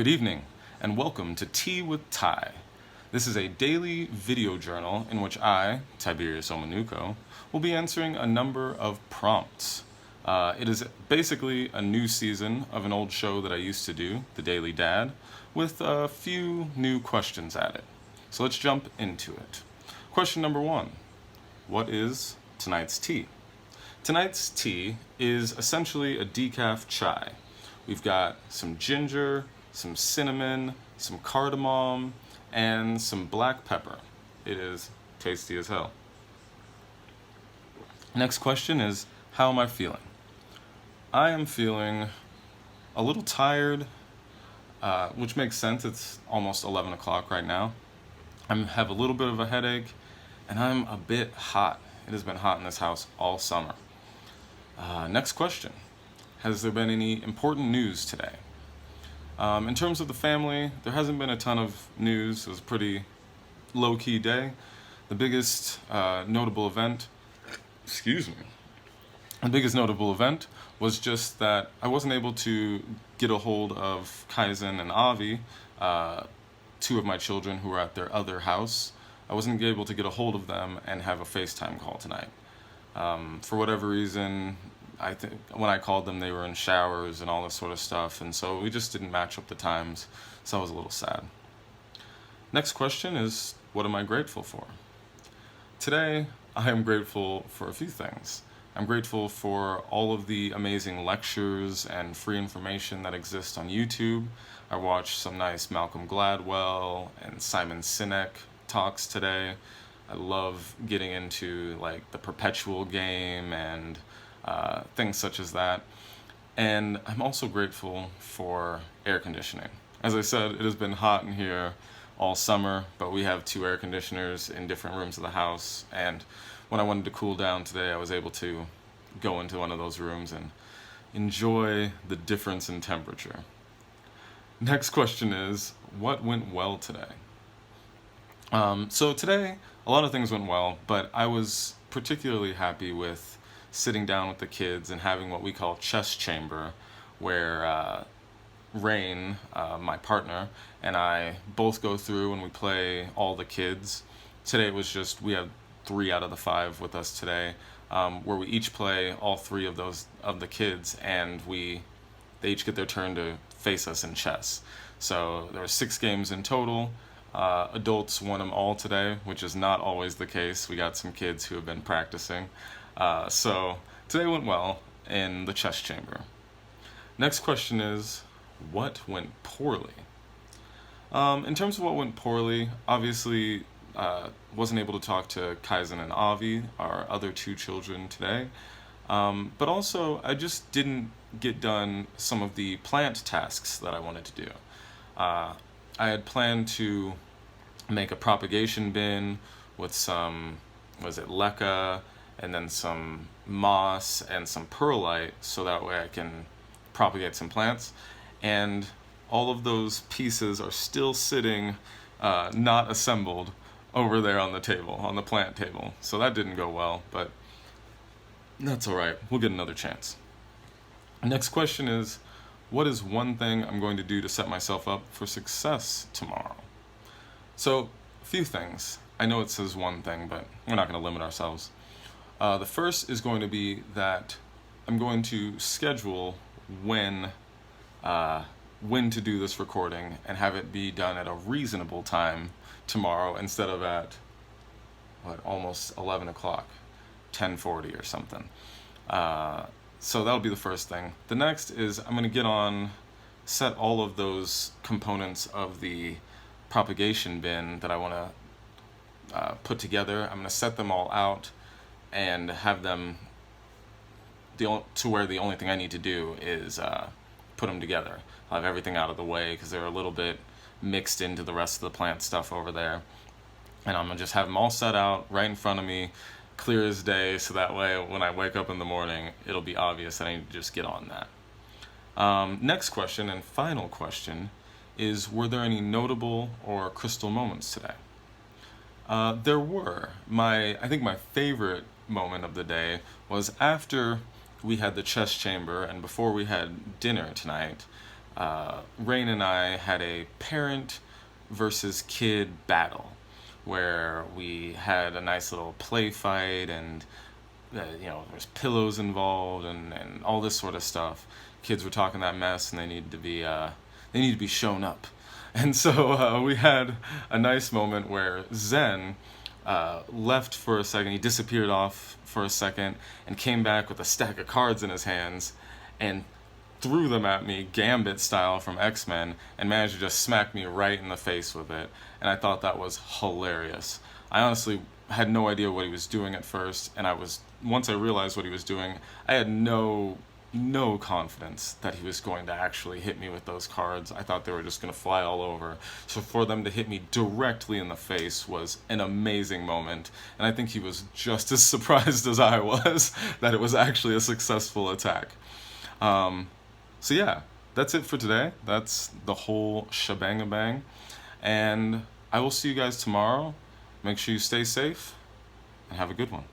Good evening, and welcome to Tea with Ty. This is a daily video journal in which I, Tiberius Omanuko, will be answering a number of prompts. It is basically a new season of an old show that I used to do, The Daily Dad, with a few new questions added. So let's jump into it. Question number 1. What is tonight's tea? Tonight's tea is essentially a decaf chai. We've got some ginger, some cinnamon, some cardamom, and some black pepper. It is tasty as hell. Next question is, how am I feeling? I am feeling a little tired, which makes sense. It's almost 11 o'clock right now. I have a little bit of a headache, and I'm a bit hot. It has been hot in this house all summer. Next question. Has there been any important news today? In terms of the family, there hasn't been a ton of news. It was a pretty low-key day. The biggest notable event, the biggest notable event was just that I wasn't able to get a hold of Kaizen and Avi, two of my children who were at their other house. I wasn't able to get a hold of them and have a FaceTime call tonight. For whatever reason, I think when I called them, they were in showers and all this sort of stuff, and so we just didn't match up the times, so I was a little sad. Next question is, what am I grateful for? Today, I am grateful for a few things. I'm grateful for all of the amazing lectures and free information that exist on YouTube. I watched some nice Malcolm Gladwell and Simon Sinek talks today. I love getting into like the perpetual game and things such as that. And I'm also grateful for air conditioning. As I said, it has been hot in here all summer, but we have 2 air conditioners in different rooms of the house, and when I wanted to cool down today, I was able to go into one of those rooms and enjoy the difference in temperature. Next question is, what went well today? So today, a lot of things went well, but I was particularly happy with sitting down with the kids and having what we call chess chamber, where Rain, my partner, and I both go through and we play all the kids. Today it was just, we had 3 out of the 5 with us today, where we each play all 3 of the kids, and they each get their turn to face us in chess. So there were 6 games in total. Adults won them all today, which is not always the case. We got some kids who have been practicing. So today went well in the chess chamber. Next question is, what went poorly? In terms of what went poorly, obviously wasn't able to talk to Kaizen and Avi, our other 2 children today. But also, I just didn't get done some of the plant tasks that I wanted to do. I had planned to make a propagation bin with some, leca, and then some moss and some perlite, so that way I can propagate some plants. And all of those pieces are still sitting, not assembled, over there on the table, on the plant table. So that didn't go well, but that's all right. We'll get another chance. Next question is, what is one thing I'm going to do to set myself up for success tomorrow? So, a few things. I know it says one thing, but we're not going to limit ourselves. The first is going to be that I'm going to schedule when to do this recording and have it be done at a reasonable time tomorrow instead of at, almost 11 o'clock, 10:40 or something. So that'll be the first thing. The next is I'm going to set all of those components of the propagation bin that I want to put together. I'm going to set them all out and have them to where the only thing I need to do is put them together. I'll have everything out of the way because they're a little bit mixed into the rest of the plant stuff over there. And I'm going to just have them all set out right in front of me, clear as day, so that way when I wake up in the morning, it'll be obvious that I need to just get on that. Next question and final question is, were there any notable or crystal moments today? There were. I think my favorite moment of the day was after we had the chess chamber and before we had dinner tonight. Rain and I had a parent versus kid battle where we had a nice little play fight, and there's pillows involved, and all this sort of stuff. Kids were talking that mess, and they need to be shown up. And so we had a nice moment where Zen left for a second. He disappeared off for a second and came back with a stack of cards in his hands and threw them at me, Gambit style from X-Men, and managed to just smack me right in the face with it. And I thought that was hilarious. I honestly had no idea what he was doing at first, and once I realized what he was doing, I had no confidence that he was going to actually hit me with those cards. I thought they were just going to fly all over. So for them to hit me directly in the face was an amazing moment, and I think he was just as surprised as I was that it was actually a successful attack. So yeah, that's it for today. That's the whole shebang-a-bang, and I will see you guys tomorrow. Make sure you stay safe and have a good one.